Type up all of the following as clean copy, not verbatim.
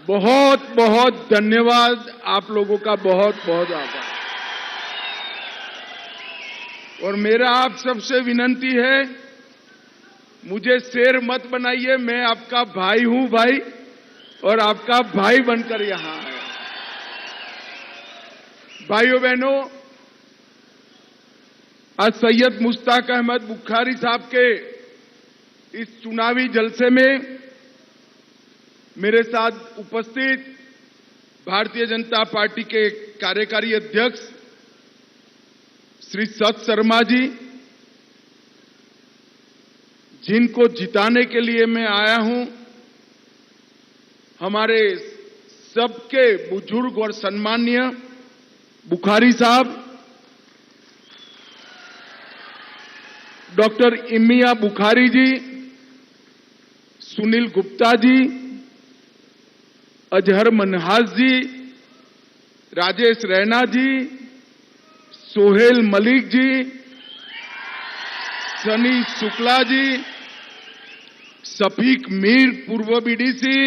बहुत बहुत धन्यवाद। आप लोगों का बहुत बहुत आभार। और मेरा आप सबसे विनती है, मुझे शेर मत बनाइए। मैं आपका भाई हूं भाई, और आपका भाई बनकर यहां आया। भाइयों बहनों, आज सैयद मुश्ताक अहमद बुखारी साहब के इस चुनावी जलसे में मेरे साथ उपस्थित भारतीय जनता पार्टी के कार्यकारी अध्यक्ष श्री सत शर्मा जी, जिनको जिताने के लिए मैं आया हूं, हमारे सबके बुजुर्ग और सम्माननीय बुखारी साहब, डॉक्टर इमिया बुखारी जी, सुनील गुप्ता जी, अजहर मनहास जी, राजेश रैना जी, सोहेल मलिक जी, सनी शुक्ला जी, शफीक मीर पूर्व बीडीसी,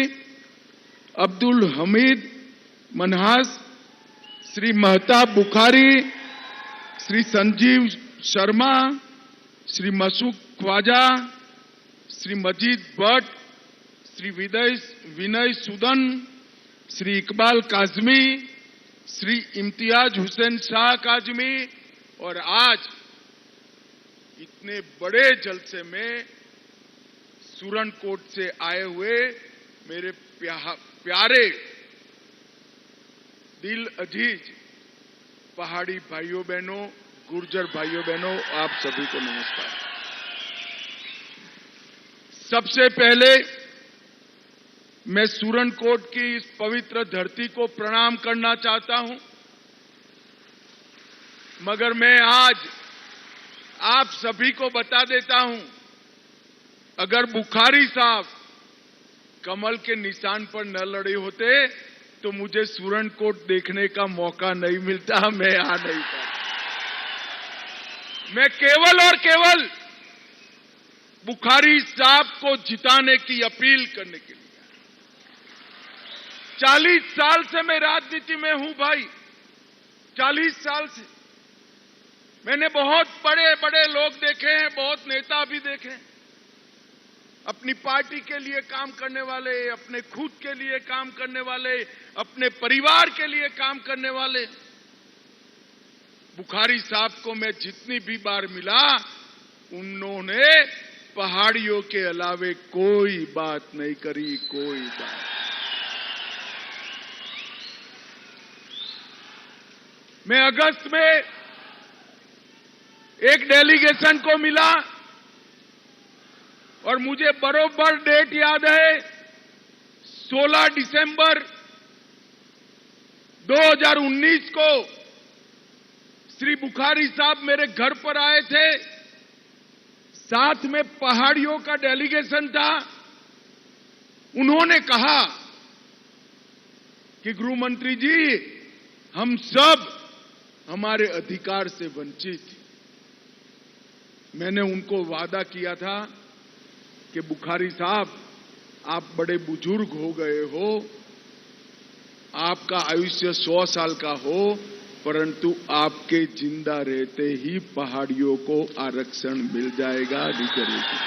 अब्दुल हमीद मनहास, श्री महताब बुखारी, श्री संजीव शर्मा, श्री मसूक ख्वाजा, श्री मजीद भट्ट, श्री विनय सुदन, श्री इकबाल काजमी, श्री इम्तियाज हुसैन शाह काजमी, और आज इतने बड़े जलसे में सुरनकोट से आए हुए मेरे प्यारे दिल अजीज पहाड़ी भाइयों बहनों, गुर्जर भाइयों बहनों, आप सभी को नमस्कार। सबसे पहले मैं सुरनकोट की इस पवित्र धरती को प्रणाम करना चाहता हूं, मगर मैं आज आप सभी को बता देता हूं, अगर बुखारी साहब कमल के निशान पर न लड़े होते तो मुझे सुरनकोट देखने का मौका नहीं मिलता, मैं आ नहीं पाता। मैं केवल और केवल बुखारी साहब को जिताने की अपील करने के लिए 40 साल से मैं राजनीति में हूं भाई, 40 साल से मैंने बहुत बड़े बड़े लोग देखे हैं, बहुत नेता भी देखे हैं, अपनी पार्टी के लिए काम करने वाले, अपने खुद के लिए काम करने वाले, अपने परिवार के लिए काम करने वाले। बुखारी साहब को मैं जितनी भी बार मिला, उन्होंने पहाड़ियों के अलावे कोई बात नहीं करी, कोई बात। मैं अगस्त में एक डेलीगेशन को मिला और मुझे बरोबर डेट याद है, 16 दिसंबर 2019 को श्री बुखारी साहब मेरे घर पर आए थे, साथ में पहाड़ियों का डेलीगेशन था। उन्होंने कहा कि गृह मंत्री जी, हम सब हमारे अधिकार से वंचित हैं। मैंने उनको वादा किया था कि बुखारी साहब, आप बड़े बुजुर्ग हो गए हो, आपका आयुष्य 100 साल का हो, परंतु आपके जिंदा रहते ही पहाड़ियों को आरक्षण मिल जाएगा, रिजर्वेशन।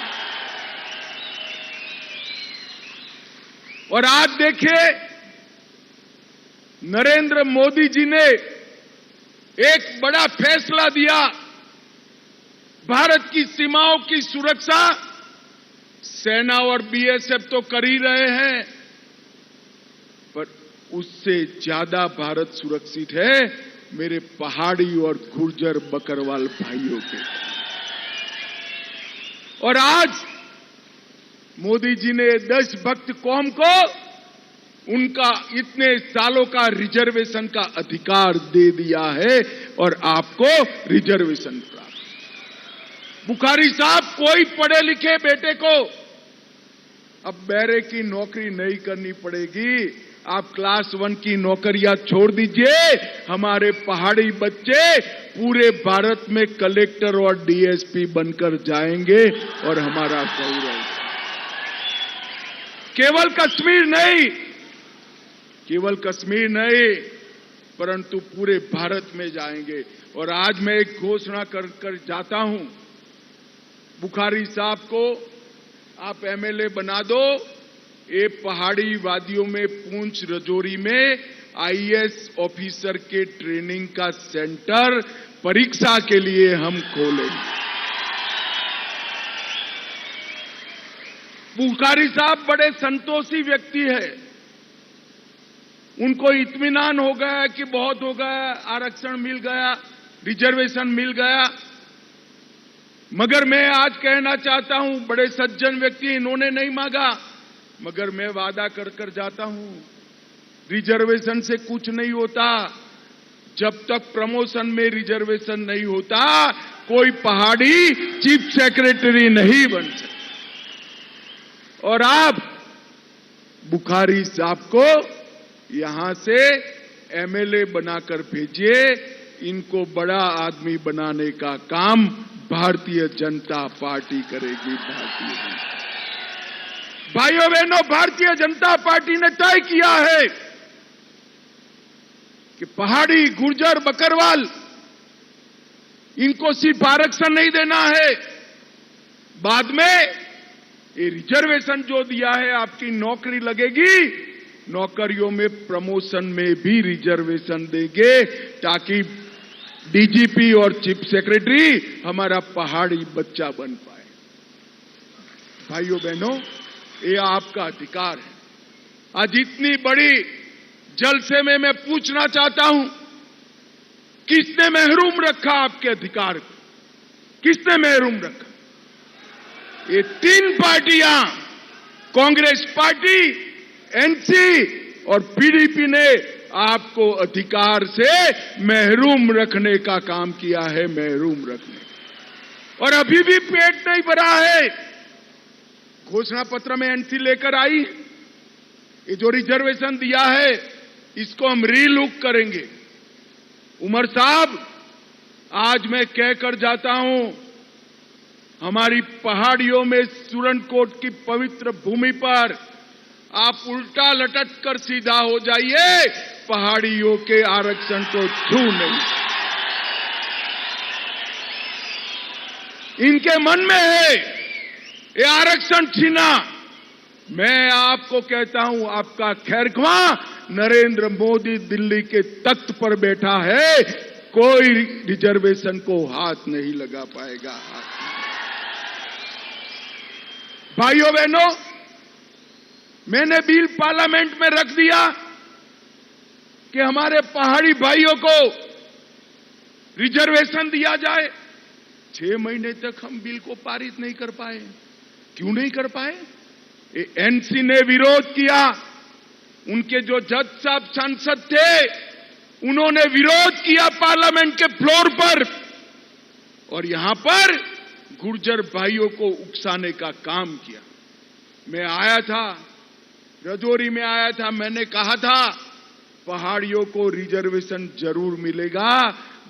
और आज देखिए, नरेंद्र मोदी जी ने एक बड़ा फैसला दिया। भारत की सीमाओं की सुरक्षा सेना और बीएसएफ तो कर ही रहे हैं, पर उससे ज्यादा भारत सुरक्षित है मेरे पहाड़ी और गुर्जर बकरवाल भाइयों के। और आज मोदी जी ने देशभक्त कौम को उनका इतने सालों का रिजर्वेशन का अधिकार दे दिया है, और आपको रिजर्वेशन प्राप्त। बुखारी साहब, कोई पढ़े लिखे बेटे को अब बैरे की नौकरी नहीं करनी पड़ेगी। आप क्लास 1 की नौकरियां छोड़ दीजिए, हमारे पहाड़ी बच्चे पूरे भारत में कलेक्टर और डीएसपी बनकर जाएंगे, और हमारा गौरव। केवल कश्मीर नहीं, केवल कश्मीर नहीं परंतु पूरे भारत में जाएंगे। और आज मैं एक घोषणा कर जाता हूं, बुखारी साहब को आप एमएलए बना दो। ये पहाड़ी वादियों में पूंछ राजौरी में आईएएस ऑफिसर के ट्रेनिंग का सेंटर परीक्षा के लिए हम खोलेंगे। बुखारी साहब बड़े संतोषी व्यक्ति है, उनको इत्मीनान हो गया कि बहुत हो गया, आरक्षण मिल गया, रिजर्वेशन मिल गया। मगर मैं आज कहना चाहता हूं, बड़े सज्जन व्यक्ति, इन्होंने नहीं मांगा, मगर मैं वादा कर जाता हूं, रिजर्वेशन से कुछ नहीं होता। जब तक प्रमोशन में रिजर्वेशन नहीं होता, कोई पहाड़ी चीफ सेक्रेटरी नहीं बन सकता। और आप बुखारी साहब को यहां से एमएलए बनाकर भेजिए। इनको बड़ा आदमी बनाने का काम भारतीय जनता पार्टी करेगी। भाइयों बहनों, भारतीय जनता पार्टी ने तय किया है कि पहाड़ी, गुर्जर, बकरवाल, इनको सिर्फ आरक्षण नहीं देना है, बाद में ये रिजर्वेशन जो दिया है, आपकी नौकरी लगेगी, नौकरियों में प्रमोशन में भी रिजर्वेशन देंगे ताकि डीजीपी और चीफ सेक्रेटरी हमारा पहाड़ी बच्चा बन पाए। भाइयों बहनों, ये आपका अधिकार है। आज इतनी बड़ी जलसे में मैं पूछना चाहता हूं, किसने महरूम रखा आपके अधिकार को? किसने महरूम रखा? ये तीन पार्टियां, कांग्रेस पार्टी, एनसी और पीडीपी ने आपको अधिकार से महरूम रखने का काम किया है, महरूम रखने। और अभी भी पेट नहीं भरा है। घोषणा पत्र में एनसी लेकर आई, ये जो रिजर्वेशन दिया है इसको हम रीलुक करेंगे। उमर साहब, आज मैं कहकर जाता हूं, हमारी पहाड़ियों में सुरनकोट की पवित्र भूमि पर आप उल्टा लटक कर सीधा हो जाइए, पहाड़ियों के आरक्षण को छू नहीं। इनके मन में है ये आरक्षण छीना। मैं आपको कहता हूं, आपका खैरख्वाह नरेंद्र मोदी दिल्ली के तख्त पर बैठा है, कोई रिजर्वेशन को हाथ नहीं लगा पाएगा। भाइयों बहनों, मैंने बिल पार्लियामेंट में रख दिया कि हमारे पहाड़ी भाइयों को रिजर्वेशन दिया जाए। 6 महीने तक हम बिल को पारित नहीं कर पाए। क्यों नहीं कर पाए? एनसी ने विरोध किया, उनके जो जज साहब सांसद थे उन्होंने विरोध किया पार्लियामेंट के फ्लोर पर, और यहां पर गुर्जर भाइयों को उकसाने का काम किया। मैं आया था, राजौरी में आया था, मैंने कहा था पहाड़ियों को रिजर्वेशन जरूर मिलेगा,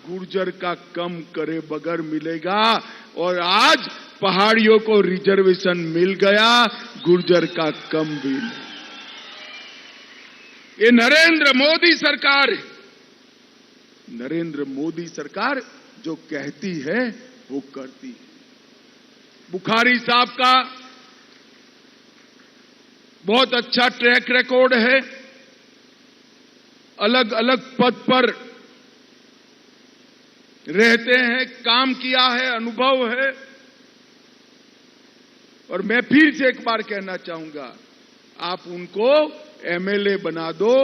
गुर्जर का कम करे बगैर मिलेगा। और आज पहाड़ियों को रिजर्वेशन मिल गया, गुर्जर का कम भी नहीं। ये नरेंद्र मोदी सरकार है। नरेंद्र मोदी सरकार जो कहती है वो करती है। बुखारी साहब का बहुत अच्छा ट्रैक रिकॉर्ड है, अलग अलग पद पर रहते हैं, काम किया है, अनुभव है। और मैं फिर से एक बार कहना चाहूंगा, आप उनको एमएलए बना दो,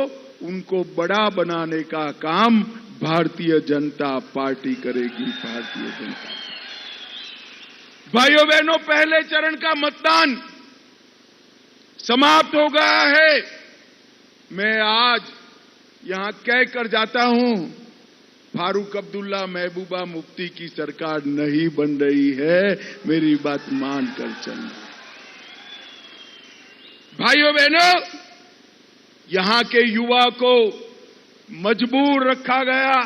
उनको बड़ा बनाने का काम भारतीय जनता पार्टी करेगी। भारतीय जनता भाइयों बहनों, पहले चरण का मतदान समाप्त हो गया है। मैं आज यहां कहकर जाता हूं, फारूक अब्दुल्ला, महबूबा मुफ्ती की सरकार नहीं बन रही है। मेरी बात मानकर चलना। भाइयों बहनों, यहां के युवा को मजबूर रखा गया,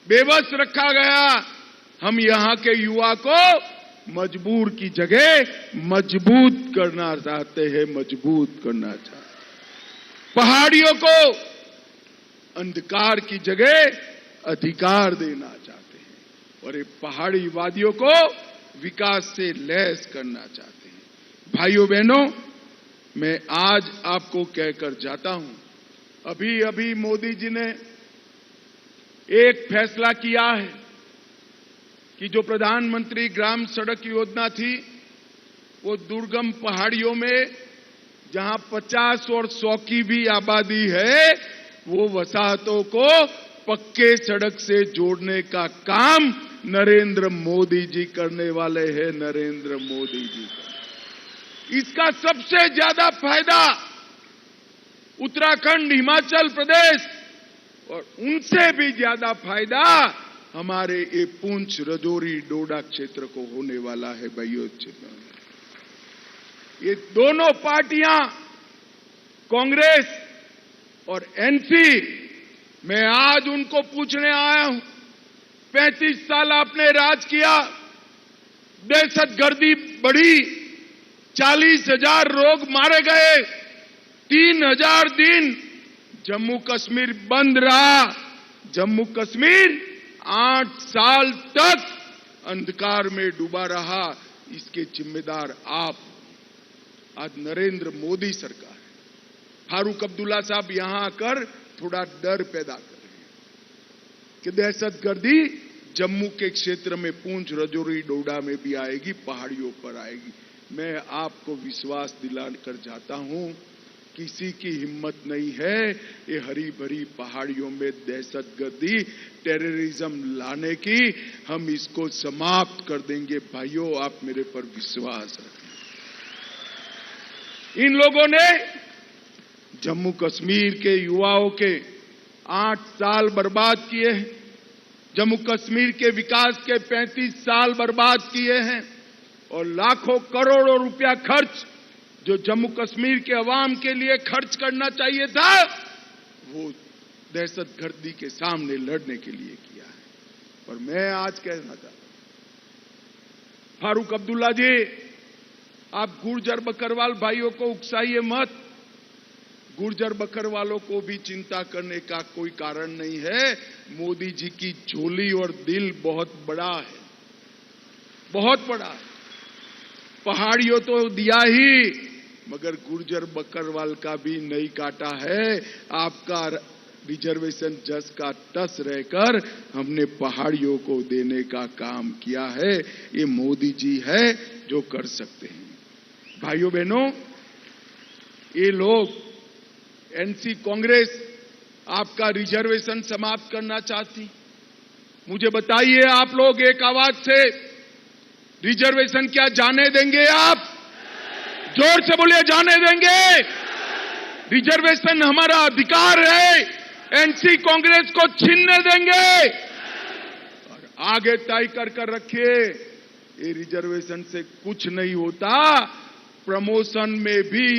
बेबस रखा गया। हम यहां के युवा को मजबूर की जगह मजबूत करना चाहते हैं, मजबूत करना चाहते हैं। पहाड़ियों को अंधकार की जगह अधिकार देना चाहते हैं और ये पहाड़ी वादियों को विकास से लैस करना चाहते हैं। भाइयों बहनों, मैं आज आपको कहकर जाता हूं, अभी अभी मोदी जी ने एक फैसला किया है कि जो प्रधानमंत्री ग्राम सड़क योजना थी, वो दुर्गम पहाड़ियों में जहां 50 और 100 की भी आबादी है, वो वसाहतों को पक्के सड़क से जोड़ने का काम नरेंद्र मोदी जी करने वाले हैं। नरेंद्र मोदी जी, इसका सबसे ज्यादा फायदा उत्तराखंड, हिमाचल प्रदेश और उनसे भी ज्यादा फायदा हमारे ये पुंछ, राजौरी, डोडा क्षेत्र को होने वाला है। भाइयों, ये दोनों पार्टियां, कांग्रेस और एनसी, मैं आज उनको पूछने आया हूं, 35 साल आपने राज किया, दहशतगर्दी बढ़ी, 40,000 लोग मारे गए, 3,000 दिन जम्मू कश्मीर बंद रहा, जम्मू कश्मीर 8 साल तक अंधकार में डूबा रहा। इसके जिम्मेदार आप, आज नरेंद्र मोदी सरकार है। फारूक अब्दुल्ला साहब यहां आकर थोड़ा डर पैदा कर रहे हैं कि दहशतगर्दी जम्मू के क्षेत्र में पुंछ, राजौरी, डोडा में भी आएगी, पहाड़ियों पर आएगी। मैं आपको विश्वास दिलाकर जाता हूं, किसी की हिम्मत नहीं है ये हरी भरी पहाड़ियों में दहशतगर्दी, टेररिज्म लाने की। हम इसको समाप्त कर देंगे। भाइयों, आप मेरे पर विश्वास रखें। इन लोगों ने जम्मू कश्मीर के युवाओं के 8 साल बर्बाद किए हैं, जम्मू कश्मीर के विकास के 35 साल बर्बाद किए हैं और लाखों करोड़ों रुपया खर्च जो जम्मू कश्मीर के अवाम के लिए खर्च करना चाहिए था, वो दहशतगर्दी के सामने लड़ने के लिए किया है। और मैं आज कहना चाहता हूं, फारूक अब्दुल्ला जी, आप गुर्जर बकरवाल भाइयों को उकसाइए मत। गुर्जर बकरवालों को भी चिंता करने का कोई कारण नहीं है। मोदी जी की झोली और दिल बहुत बड़ा है, बहुत बड़ा है। पहाड़ियों तो दिया ही, मगर गुर्जर बकरवाल का भी नहीं काटा है। आपका रिजर्वेशन जस का तस रहकर हमने पहाड़ियों को देने का काम किया है। ये मोदी जी है जो कर सकते हैं। भाइयों बहनों, ये लोग एनसी, कांग्रेस आपका रिजर्वेशन समाप्त करना चाहती। मुझे बताइए, आप लोग एक आवाज से रिजर्वेशन क्या जाने देंगे? आप जोर से बोलिए, जाने देंगे? रिजर्वेशन हमारा अधिकार है, एनसी कांग्रेस को छीनने देंगे? और आगे तय कर रखिए, ये रिजर्वेशन से कुछ नहीं होता। प्रमोशन में भी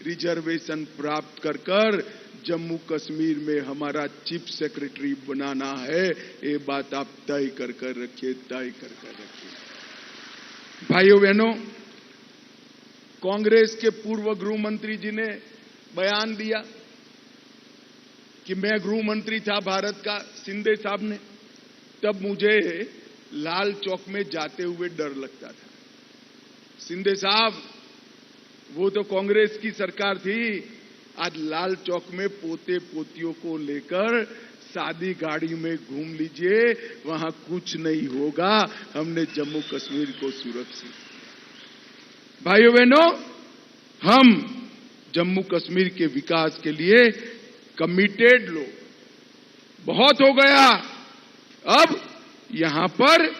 रिजर्वेशन प्राप्त कर जम्मू कश्मीर में हमारा चीफ सेक्रेटरी बनाना है। ये बात आप तय कर रखिए, तय कर रखिए। भाइयों बहनों, कांग्रेस के पूर्व गृह मंत्री जी ने बयान दिया कि मैं गृह मंत्री था भारत का, शिंदे साहब ने, तब मुझे लाल चौक में जाते हुए डर लगता था। शिंदे साहब, वो तो कांग्रेस की सरकार थी, आज लाल चौक में पोते पोतियों को लेकर शादी गाड़ी में घूम लीजिए, वहां कुछ नहीं होगा। हमने जम्मू कश्मीर को सुरक्षित किया। भाइयों बहनों, हम जम्मू कश्मीर के विकास के लिए कमिटेड लोग, बहुत हो गया, अब यहां पर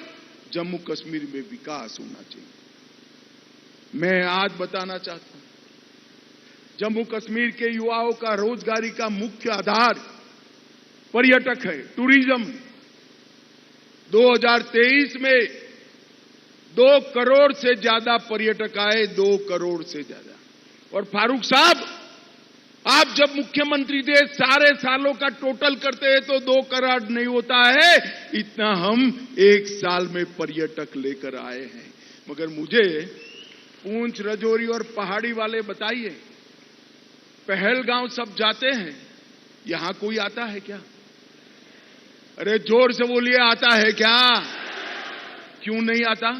जम्मू कश्मीर में विकास होना चाहिए। मैं आज बताना चाहता हूं, जम्मू कश्मीर के युवाओं का रोजगारी का मुख्य आधार पर्यटक है, टूरिज्म है। 2023 में 2 करोड़ से ज्यादा पर्यटक आए, 2 करोड़ से ज्यादा। और फारूक साहब, आप जब मुख्यमंत्री थे, सारे सालों का टोटल करते हैं तो 2 करोड़ नहीं होता है, इतना हम 1 साल में पर्यटक लेकर आए हैं। मगर मुझे पूंछ, राजौरी और पहाड़ी वाले बताइए, पहलगांव सब जाते हैं, यहां कोई आता है क्या? अरे जोर से बोलिए, आता है क्या? क्यों नहीं आता?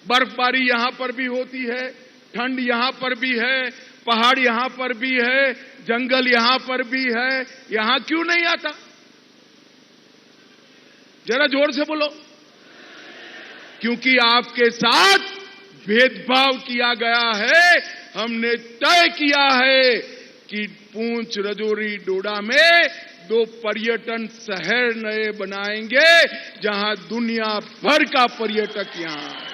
बर्फबारी यहां पर भी होती है, ठंड यहां पर भी है, पहाड़ यहां पर भी है, जंगल यहां पर भी है, यहां क्यों नहीं आता? जरा जोर से बोलो। क्योंकि आपके साथ भेदभाव किया गया है। हमने तय किया है कि पूंछ, राजौरी, डोडा में 2 पर्यटन शहर नए बनाएंगे, जहां दुनिया भर का पर्यटक यहां है।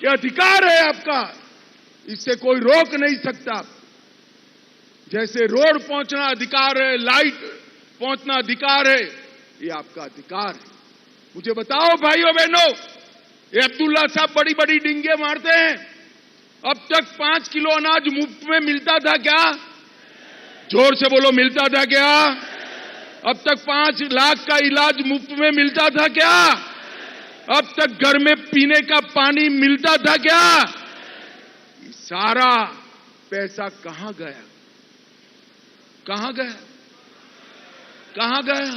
यह अधिकार है आपका, इससे कोई रोक नहीं सकता। जैसे रोड पहुंचना अधिकार है, लाइट पहुंचना अधिकार है, ये आपका अधिकार है। मुझे बताओ भाइयों बहनों, ये अब्दुल्ला साहब बड़ी बड़ी डिंगे मारते हैं। अब तक 5 किलो अनाज मुफ्त में मिलता था क्या? जोर से बोलो, मिलता था क्या? अब तक 5 लाख का इलाज मुफ्त में मिलता था क्या? अब तक घर में पीने का पानी मिलता था क्या? सारा पैसा कहां गया? कहां गया? कहां गया?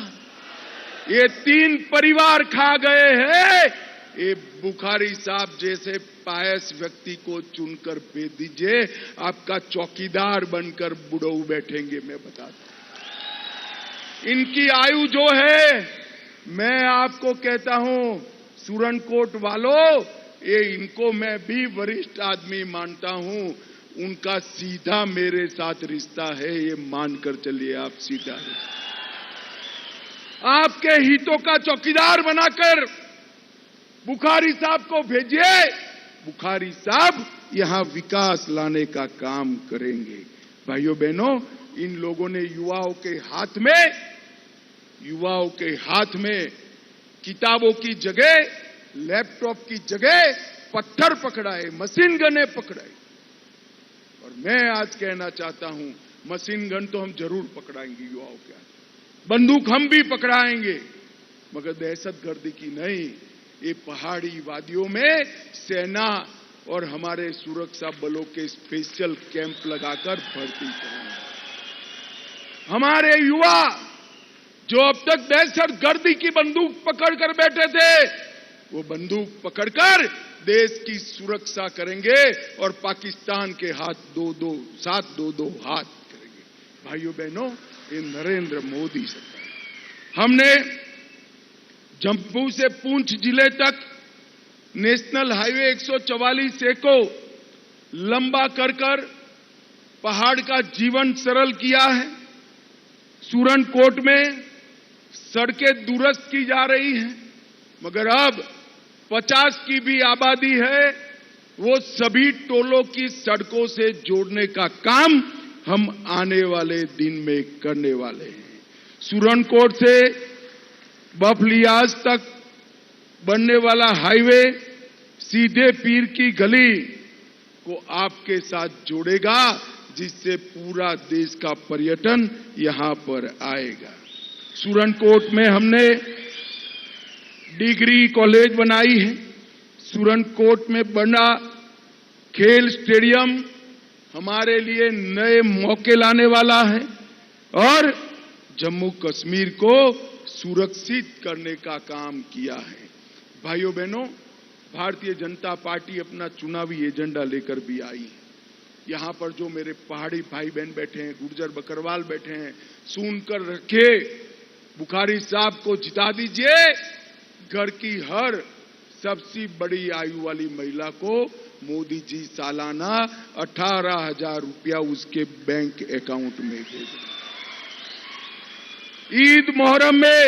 ये 3 परिवार खा गए हैं। ये बुखारी साहब जैसे पायस व्यक्ति को चुनकर भेज दीजिए, आपका चौकीदार बनकर बुढ़ऊ बैठेंगे। मैं बताता हूं, इनकी आयु जो है, मैं आपको कहता हूं सुरनकोट वालों, ये इनको मैं भी वरिष्ठ आदमी मानता हूं। उनका सीधा मेरे साथ रिश्ता है, ये मानकर चलिए आप सीधा रिश्ता। आपके हितों का चौकीदार बनाकर बुखारी साहब को भेजिए। बुखारी साहब यहां विकास लाने का काम करेंगे। भाइयों बहनों, इन लोगों ने युवाओं के हाथ में किताबों की जगह, लैपटॉप की जगह पत्थर पकड़ाए, मशीन गने पकड़ाए। और मैं आज कहना चाहता हूं, मशीन गन तो हम जरूर पकड़ाएंगे युवाओं के हाथ, बंदूक हम भी पकड़ाएंगे, मगर दहशतगर्दी की नहीं। ये पहाड़ी वादियों में सेना और हमारे सुरक्षा बलों के स्पेशल कैंप लगाकर भर्ती करेंगे। हमारे युवा जो अब तक दहशतगर्दी की बंदूक पकड़कर बैठे थे, वो बंदूक पकड़कर देश की सुरक्षा करेंगे और पाकिस्तान के साथ दो हाथ करेंगे। भाइयों बहनों, ये नरेंद्र मोदी सरकार। हमने जम्मू से पूंछ जिले तक नेशनल हाईवे 144A को लंबा कर पहाड़ का जीवन सरल किया है। सुरनकोट में सड़कें दुरुस्त की जा रही हैं, मगर अब 50 की भी आबादी है, वो सभी टोलों की सड़कों से जोड़ने का काम हम आने वाले दिन में करने वाले हैं। सुरनकोट से बफलियाज तक बनने वाला हाईवे सीधे पीर की गली को आपके साथ जोड़ेगा, जिससे पूरा देश का पर्यटन यहां पर आएगा। सुरनकोट में हमने डिग्री कॉलेज बनाई है। सुरनकोट में बना खेल स्टेडियम हमारे लिए नए मौके लाने वाला है और जम्मू कश्मीर को सुरक्षित करने का काम किया है। भाइयों बहनों, भारतीय जनता पार्टी अपना चुनावी एजेंडा लेकर भी आई है। यहां पर जो मेरे पहाड़ी भाई बहन बैठे हैं, गुर्जर बकरवाल बैठे हैं, सुनकर रखे, बुखारी साहब को जिता दीजिए। घर की हर सबसे बड़ी आयु वाली महिला को मोदी जी सालाना 18,000 रुपया उसके बैंक अकाउंट में भेजेंगे। ईद मोहर्रम में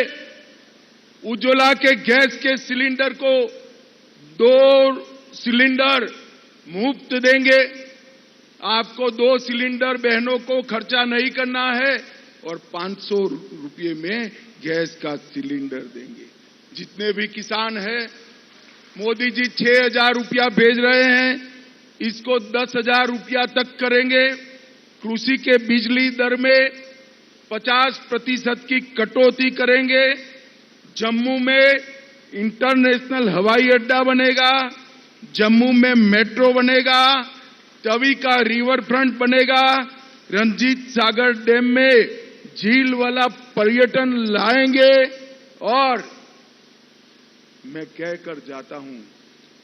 उज्ज्वला के गैस के सिलेंडर को 2 सिलेंडर मुफ्त देंगे। आपको 2 सिलेंडर बहनों को खर्चा नहीं करना है और 500 रुपये में गैस का सिलेंडर देंगे। जितने भी किसान हैं, मोदी जी 6,000 रुपया भेज रहे हैं, इसको 10,000 रुपया तक करेंगे। कृषि के बिजली दर में 50% की कटौती करेंगे। जम्मू में इंटरनेशनल हवाई अड्डा बनेगा, जम्मू में मेट्रो बनेगा, तवी का रिवर फ्रंट बनेगा, रंजीत सागर डैम में झील वाला पर्यटन लाएंगे और मैं कहकर जाता हूं,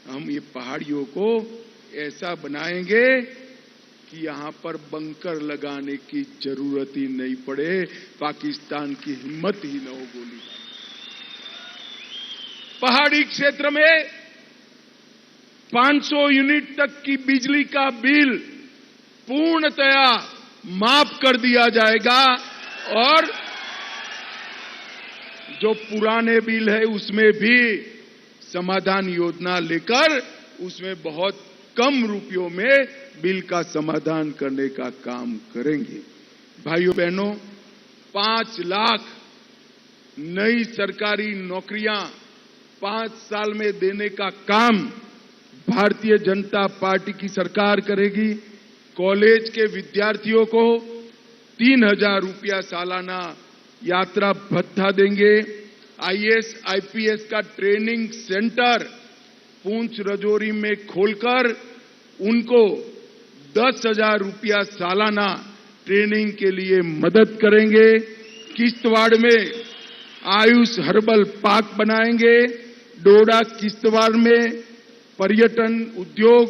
हम ये पहाड़ियों को ऐसा बनाएंगे कि यहां पर बंकर लगाने की जरूरत ही नहीं पड़े, पाकिस्तान की हिम्मत ही न हो गोली। पहाड़ी क्षेत्र में 500 यूनिट तक की बिजली का बिल पूर्णतया माफ कर दिया जाएगा और जो पुराने बिल है उसमें भी समाधान योजना लेकर उसमें बहुत कम रुपयों में बिल का समाधान करने का काम करेंगे। भाइयों बहनों, 5 लाख नई सरकारी नौकरियां 5 साल में देने का काम भारतीय जनता पार्टी की सरकार करेगी। कॉलेज के विद्यार्थियों को 3,000 रुपया सालाना यात्रा भत्ता देंगे। आईएएस आईपीएस का ट्रेनिंग सेंटर पूंछ राजौरी में खोलकर उनको 10,000 रुपया सालाना ट्रेनिंग के लिए मदद करेंगे। किश्तवाड़ में आयुष हर्बल पार्क बनाएंगे। डोडा किश्तवाड़ में पर्यटन उद्योग,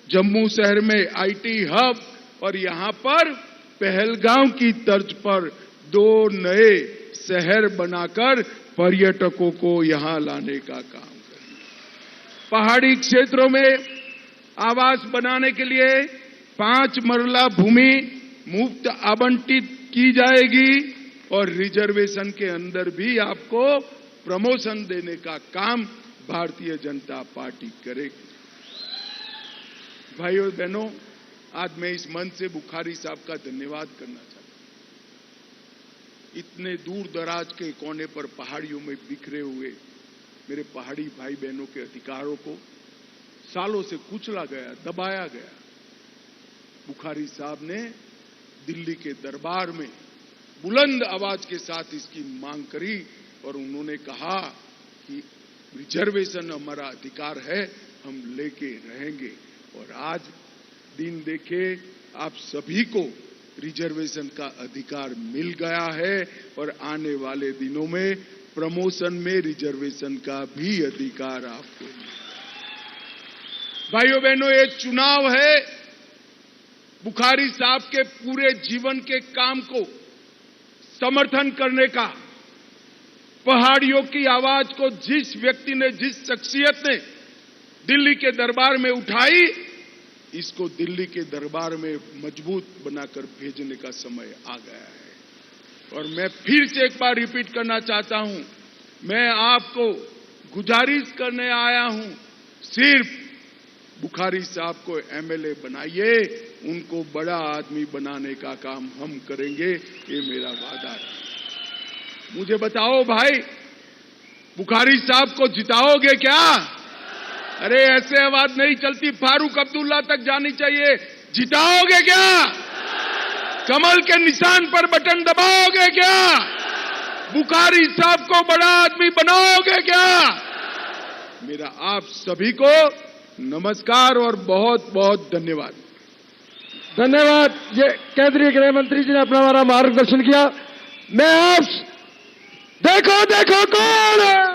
जम्मू शहर में आईटी हब और यहां पर पहलगांव की तर्ज पर 2 नए शहर बनाकर पर्यटकों को यहां लाने का काम करेंगे। पहाड़ी क्षेत्रों में आवास बनाने के लिए 5 मरला भूमि मुफ्त आवंटित की जाएगी और रिजर्वेशन के अंदर भी आपको प्रमोशन देने का काम भारतीय जनता पार्टी करेगी। भाइयों बहनों, आज मैं इस मंच से बुखारी साहब का धन्यवाद करना चाहता हूं। इतने दूर दराज के कोने पर पहाड़ियों में बिखरे हुए मेरे पहाड़ी भाई बहनों के अधिकारों को सालों से कुचला गया, दबाया गया। बुखारी साहब ने दिल्ली के दरबार में बुलंद आवाज के साथ इसकी मांग करी और उन्होंने कहा कि रिजर्वेशन हमारा अधिकार है, हम लेके रहेंगे। और आज दिन देखे आप सभी को रिजर्वेशन का अधिकार मिल गया है और आने वाले दिनों में प्रमोशन में रिजर्वेशन का भी अधिकार आपको मिलेगा। भाइयों बहनों, ये चुनाव है बुखारी साहब के पूरे जीवन के काम को समर्थन करने का। पहाड़ियों की आवाज को जिस व्यक्ति ने, जिस शख्सियत ने दिल्ली के दरबार में उठाई, इसको दिल्ली के दरबार में मजबूत बनाकर भेजने का समय आ गया है। और मैं फिर से एक बार रिपीट करना चाहता हूं, मैं आपको गुजारिश करने आया हूं, सिर्फ बुखारी साहब को एमएलए बनाइए, उनको बड़ा आदमी बनाने का काम हम करेंगे, ये मेरा वादा है। मुझे बताओ भाई, बुखारी साहब को जिताओगे क्या? अरे ऐसे आवाज नहीं चलती, फारूक अब्दुल्ला तक जानी चाहिए। जिताओगे क्या? कमल के निशान पर बटन दबाओगे क्या? बुखारी साहब को बड़ा आदमी बनाओगे क्या? मेरा आप सभी को नमस्कार और बहुत बहुत धन्यवाद। धन्यवाद। ये केंद्रीय गृह मंत्री जी ने अपना हमारा मार्गदर्शन किया। मैं आप देखो कौन है।